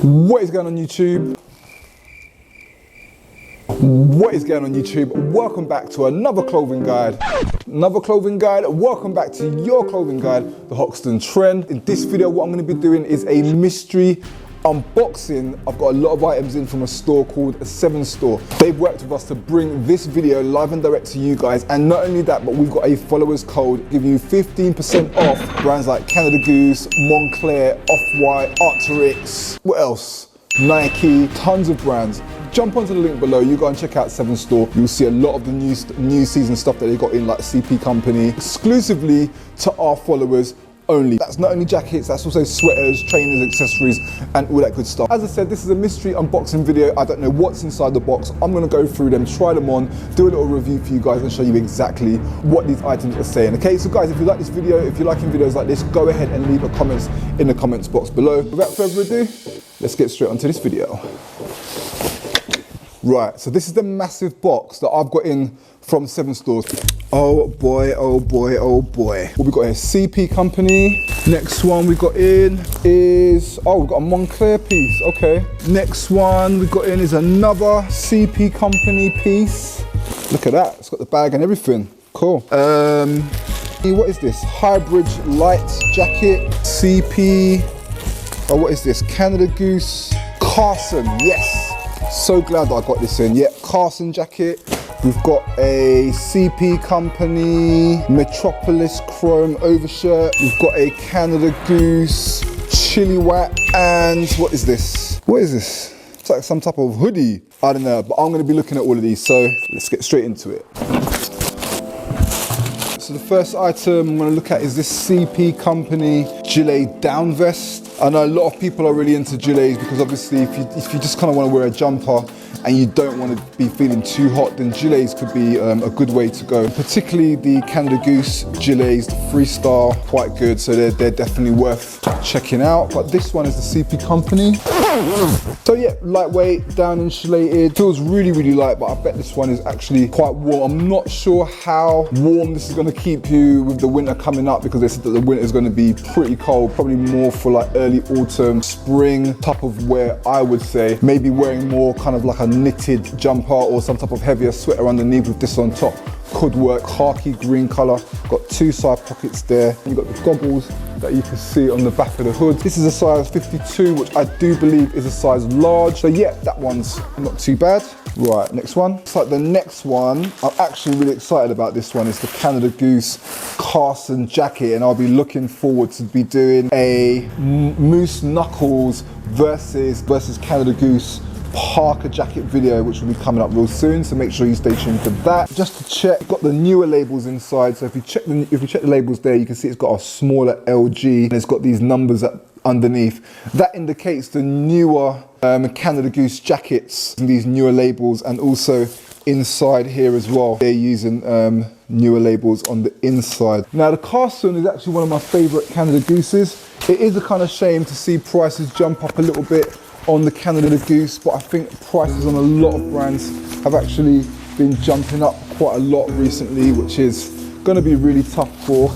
What is going on YouTube? What is going on YouTube? Welcome back to another clothing guide. Welcome back to your clothing guide, the Hoxton Trend. In this video, what I'm going to be doing is a mystery unboxing. I've got a lot of items in from a store called SevenStore. They've worked with us to bring this video live and direct to you guys, and not only that, but we've got a followers code giving you 15% off brands like Canada Goose, Moncler, Off-White, Arc'teryx, what else? Nike, tons of brands. Jump onto the link below, you go and check out SevenStore. You'll see a lot of the new season stuff that they got in, like CP Company, exclusively to our followers only. That's not only jackets, that's also sweaters, trainers, accessories, and all that good stuff. As I said, this is a mystery unboxing video. I don't know what's inside the box. I'm gonna go through them, try them on, do a little review for you guys and show you exactly what these items are saying. Okay, so guys, if you like this video, if you're liking videos like this, go ahead and leave a comment in the comments box below. Without further ado, let's get straight onto this video. Right, so this is the massive box that I've got in from SevenStore. Oh boy, oh boy, oh boy. What we got here? CP Company. Next one we got in is, oh, we've got a Moncler piece, okay. Next one we got in is another CP Company piece. Look at that, it's got the bag and everything. Cool. What is this? Hybrid light jacket, CP. Oh, what is this? Canada Goose, Carson, yes. So glad that I got this in. Yeah, Carson jacket. We've got a CP Company Metropolis Chrome overshirt. We've got a Canada Goose Chile Wat, and what is this? What is this? It's like some type of hoodie. I don't know, but I'm gonna be looking at all of these, so let's get straight into it. So the first item I'm gonna look at is this CP Company gilet down vest. I know a lot of people are really into gilets because obviously if you just kind of want to wear a jumper and you don't want to be feeling too hot, then gilets could be a good way to go. Particularly the Canada Goose gilets, the 3-star, quite good, so they're definitely worth checking out. But this one is the CP Company. So yeah, lightweight, down insulated, feels really, really light, but I bet this one is actually quite warm. I'm not sure how warm this is going to keep you with the winter coming up, because they said that the winter is going to be pretty cold, probably more for like early autumn, spring type of wear, I would say. Maybe wearing more kind of like a knitted jumper or some type of heavier sweater underneath with this on top could work. Khaki green color, got 2 side pockets there. You've got the goggles that you can see on the back of the hood. This is a size 52, which I do believe is a size large. So yeah, that one's not too bad. Right, next one. So the next one, I'm actually really excited about this one. It's the Canada Goose Carson jacket, and I'll be looking forward to be doing a Moose Knuckles versus Canada Goose Parker jacket video, which will be coming up real soon, so make sure you stay tuned for that. Just to check, got the newer labels inside, so if you check the labels there, you can see it's got a smaller LG and it's got these numbers underneath. That indicates the newer Canada Goose jackets and these newer labels, and also inside here as well, they're using newer labels on the inside. Now the Carson is actually one of my favorite Canada Gooses. It is a kind of shame to see prices jump up a little bit on the Canada Goose, but I think prices on a lot of brands have actually been jumping up quite a lot recently, which is gonna be really tough for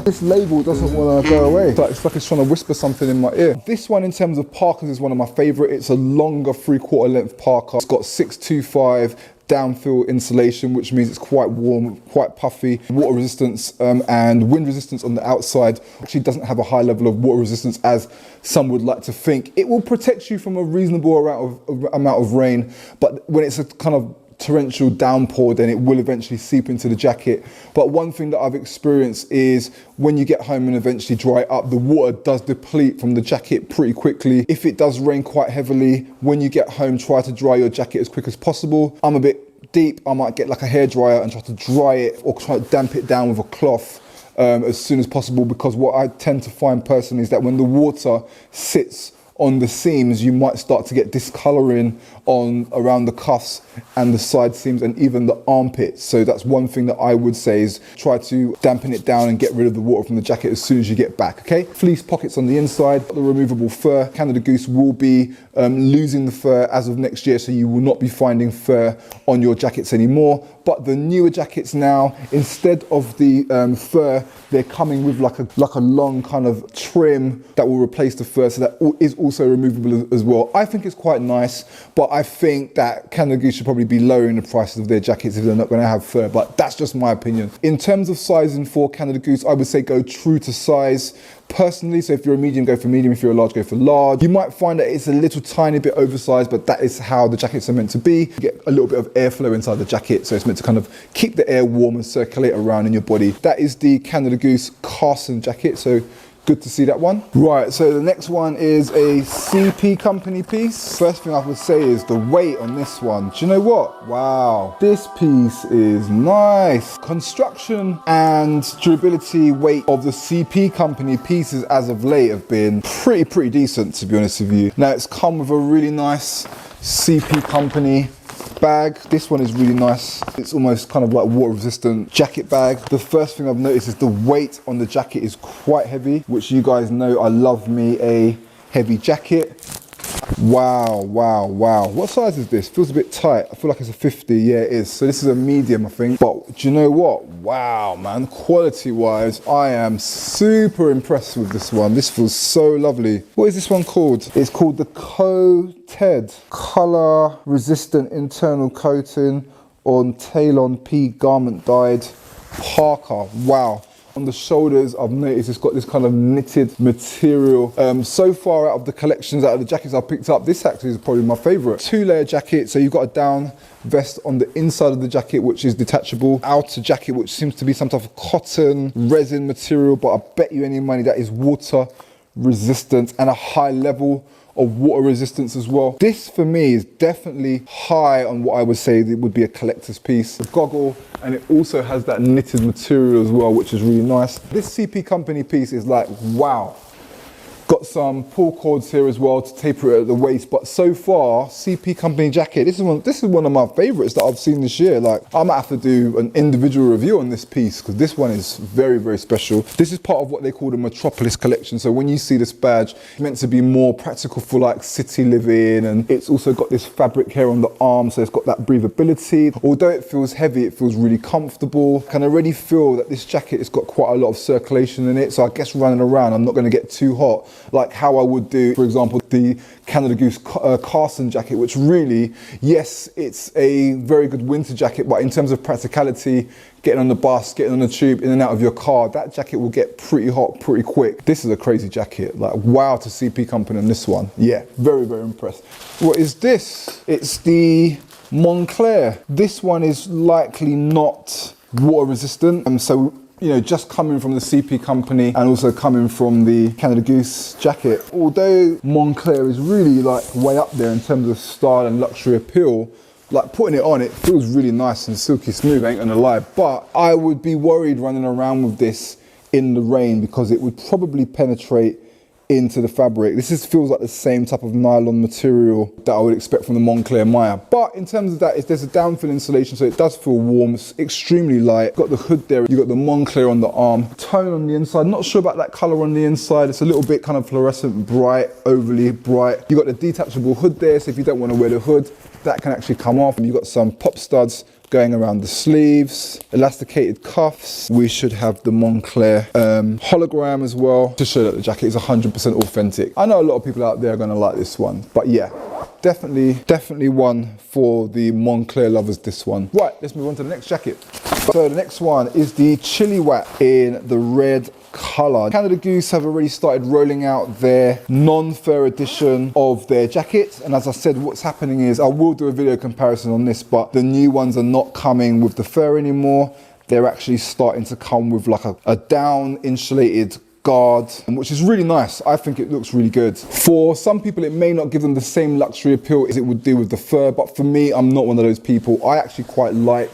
this label doesn't want to go away. It's like it's trying to whisper something in my ear. This one in terms of Parkers is one of my favorite. It's a longer 3/4 length Parker. It's got 625 downfill insulation, which means it's quite warm, quite puffy, water resistance and wind resistance on the outside. Actually doesn't have a high level of water resistance as some would like to think. It will protect you from a reasonable amount of rain, but when it's a kind of torrential downpour, then it will eventually seep into the jacket. But one thing that I've experienced is when you get home and eventually dry up, the water does deplete from the jacket pretty quickly. If it does rain quite heavily, when you get home, try to dry your jacket as quick as possible. I'm a bit deep, I might get like a hairdryer and try to dry it or try to damp it down with a cloth as soon as possible, because what I tend to find personally is that when the water sits on the seams, you might start to get discoloring around the cuffs and the side seams and even the armpits. So that's one thing that I would say, is try to dampen it down and get rid of the water from the jacket as soon as you get back, okay? Fleece pockets on the inside, the removable fur. Canada Goose will be losing the fur as of next year, so you will not be finding fur on your jackets anymore. But the newer jackets now, instead of the fur, they're coming with like a long kind of trim that will replace the fur, so that is also removable as well. I think it's quite nice, but I think that Canada Goose should probably be lowering the prices of their jackets if they're not going to have fur, but that's just my opinion. In terms of sizing for Canada Goose, I would say go true to size. Personally, so if you're a medium, go for medium. If you're a large, go for large. You might find that it's a little tiny bit oversized, but that is how the jackets are meant to be. You get a little bit of airflow inside the jacket, so it's meant to kind of keep the air warm and circulate around in your body. That is the Canada Goose Carson jacket, so good to see that one. Right, so the next one is a CP company piece. First thing I would say is the weight on this one. Do you know what? Wow, this piece is nice. Construction and durability weight of the CP company pieces as of late have been pretty decent, to be honest with you. Now it's come with a really nice CP company bag. This one is really nice. It's almost kind of like water resistant jacket bag. The first thing I've noticed is the weight on the jacket is quite heavy, which you guys know I love me a heavy jacket. Wow. What size is this? Feels a bit tight. I feel like it's a 50. Yeah, it is. So this is a medium, I think. But do you know what? Wow, man. Quality wise, I am super impressed with this one. This feels so lovely. What is this one called? It's called the Coated Color Resistant Internal Coating on Talon P Garment Dyed Parka. Wow. On the shoulders, I've noticed it's got this kind of knitted material. So far out of the collections, out of the jackets I've picked up, this actually is probably my favorite. 2-layer jacket, so you've got a down vest on the inside of the jacket, which is detachable. Outer jacket, which seems to be some type of cotton, resin material, but I bet you any money that is water resistant and a high level of water resistance as well. This for me is definitely high on what I would say it would be a collector's piece. The goggle, and it also has that knitted material as well, which is really nice. This CP company piece is like, wow. Got some pull cords here as well to taper it at the waist, but so far, CP company jacket, this is one of my favorites that I've seen this year. Like, I might have to do an individual review on this piece because this one is very special. This is part of what they call the Metropolis collection. So when you see this badge, it's meant to be more practical for like city living, and it's also got this fabric here on the arm, so it's got that breathability. Although it feels heavy, it feels really comfortable. I can already feel that this jacket has got quite a lot of circulation in it, so I guess running around, I'm not going to get too hot, like how I would do, for example, the Canada Goose Carson jacket, which really, yes, it's a very good winter jacket, but in terms of practicality, getting on the bus, getting on the tube, in and out of your car, that jacket will get pretty hot pretty quick. This is a crazy jacket. Like, wow to CP company on this one. Yeah, very impressed. What is this? It's the Moncler. This one is likely not water resistant, so you know, just coming from the CP company and also coming from the Canada Goose jacket. Although Moncler is really like way up there in terms of style and luxury appeal, like putting it on, it feels really nice and silky smooth, ain't gonna lie. But I would be worried running around with this in the rain because it would probably penetrate into the fabric. This feels like the same type of nylon material that I would expect from the Moncler Maya. But in terms of that, there's a downfill insulation, so it does feel warm. It's extremely light. Got the hood there. You got the Moncler on the arm. Tone on the inside. Not sure about that color on the inside. It's a little bit kind of fluorescent, bright, overly bright. You got the detachable hood there, so if you don't want to wear the hood, that can actually come off. You got some pop studs going around the sleeves, elasticated cuffs. We should have the Moncler hologram as well to show that the jacket is 100% authentic. I know a lot of people out there are going to like this one, but yeah, definitely one for the Moncler lovers, this one. Right, let's move on to the next jacket. So the next one is the Chili Whack in the red colour. Canada Goose have already started rolling out their non-fur edition of their jackets, and as I said, what's happening is I will do a video comparison on this, but the new ones are not coming with the fur anymore. They're actually starting to come with like a down insulated guard, which is really nice. I think it looks really good. For some people, it may not give them the same luxury appeal as it would do with the fur, but for me, I'm not one of those people. I actually quite like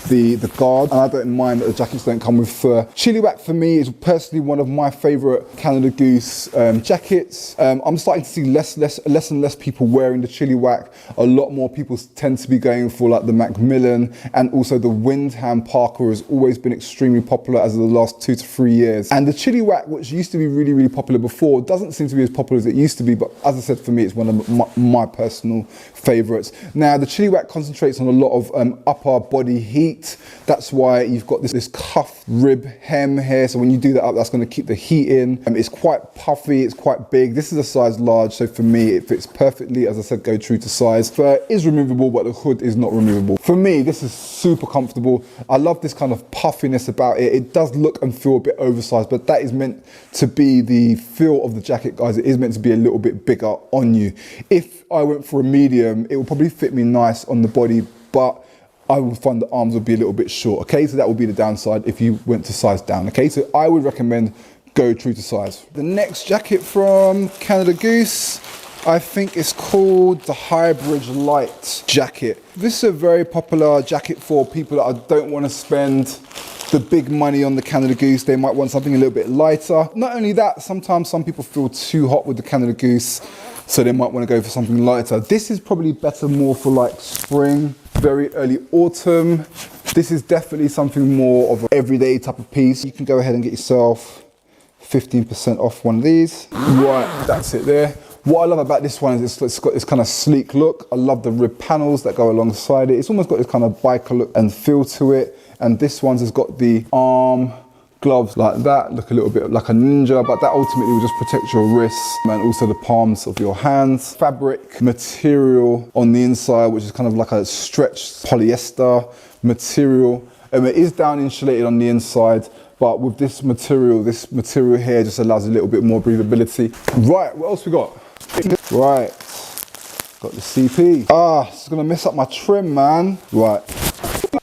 the guard, and I don't mind that the jackets don't come with fur. Chili Whack for me is personally one of my favorite Canada Goose jackets. I'm starting to see less and less people wearing the Chili Whack. A lot more people tend to be going for like the Macmillan, and also the Windham Parker has always been extremely popular as of the last 2 to 3 years. And the Chili Whack, which used to be really popular before, doesn't seem to be as popular as it used to be, but as I said, for me, it's one of my personal favorites. Now, the Chili Whack concentrates on a lot of upper body heat, heat. That's why you've got this cuff rib hem here. So when you do that up, that's going to keep the heat in. It's quite puffy, it's quite big. This is a size large, so for me, it fits perfectly. As I said, go true to size. Fur is removable, but the hood is not removable. For me, this is super comfortable. I love this kind of puffiness about it. It does look and feel a bit oversized, but that is meant to be the feel of the jacket, guys. It is meant to be a little bit bigger on you. If I went for a medium, it will probably fit me nice on the body, but I would find the arms would be a little bit short, okay? So that would be the downside if you went to size down, okay? So I would recommend go true to size. The next jacket from Canada Goose, I think it's called the Hybrid Light jacket. This is a very popular jacket for people that don't want to spend the big money on the Canada Goose. They might want something a little bit lighter. Not only that, sometimes some people feel too hot with the Canada Goose, so they might want to go for something lighter. This is probably better more for like spring, very early autumn. This is definitely something more of an everyday type of piece. You can go ahead and get yourself 15% off one of these. Right, that's it there. What I love about this one is it's got this kind of sleek look. I love the rib panels that go alongside it. It's almost got this kind of biker look and feel to it. And this one's has got the arm gloves like that, look a little bit like a ninja, but that ultimately will just protect your wrists and also the palms of your hands. Fabric material on the inside, which is kind of like a stretched polyester material. It is down insulated on the inside, but with this material here just allows a little bit more breathability. Right, what else we got? Right, got the CP. It's gonna mess up my trim, man. Right.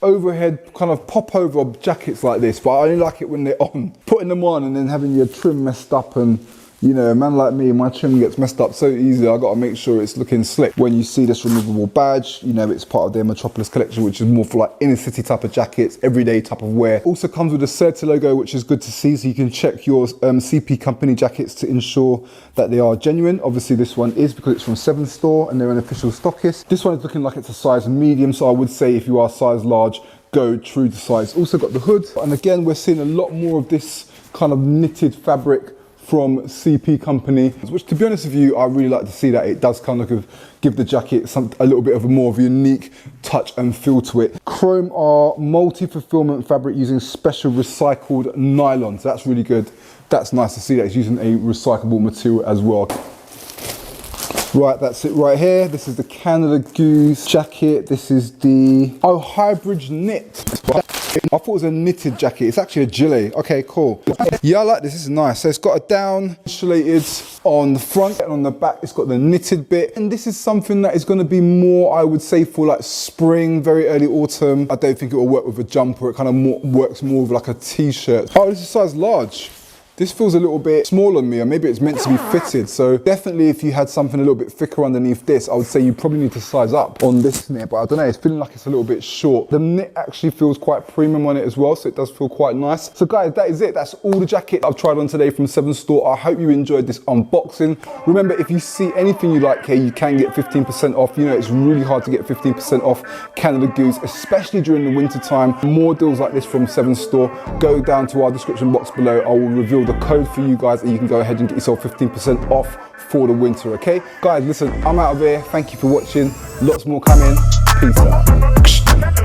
Overhead kind of pop over jackets like this, but I only like it when they're on. Putting them on and then having your trim messed up, and you know, a man like me, my trim gets messed up so easily. I gotta make sure it's looking slick. When you see this removable badge, you know it's part of their Metropolis collection, which is more for like inner city type of jackets, everyday type of wear. Also comes with a Certi logo, which is good to see, so you can check your CP company jackets to ensure that they are genuine. Obviously this one is because it's from SevenStore and they're an official stockist. This one is looking like it's a size medium, so I would say if you are size large, go true to size. Also got the hood, and again we're seeing a lot more of this kind of knitted fabric from CP company, which to be honest with you, I really like to see that. It does kind of give the jacket a little bit of a more of a unique touch and feel to it. Chrome are multi-fulfillment fabric using special recycled nylon, so that's really good. That's nice to see that it's using a recyclable material as well. Right, that's it right here. This is the Canada Goose jacket. This is the hybrid knit. I thought it was a knitted jacket. It's actually a gilet. Okay, cool. Yeah, I like this. This is nice. So it's got a down insulated on the front, and on the back it's got the knitted bit. And this is something that is going to be more, I would say, for like spring, very early autumn. I don't think it will work with a jumper. It kind of works more with like a t-shirt. Oh, this is size large. This feels a little bit small on me, or maybe it's meant to be fitted. So definitely if you had something a little bit thicker underneath this, I would say you probably need to size up on this knit, but I don't know, it's feeling like it's a little bit short. The knit actually feels quite premium on it as well, so it does feel quite nice. So guys, that is it. That's all the jackets I've tried on today from SevenStore. I hope you enjoyed this unboxing. Remember, if you see anything you like here, you can get 15% off. You know, it's really hard to get 15% off Canada Goose, especially during the winter time. More deals like this from SevenStore, go down to our description box below. I will reveal the code for you guys and you can go ahead and get yourself 15% off for the winter, okay? Guys, listen, I'm out of here. Thank you for watching. Lots more coming. Peace out.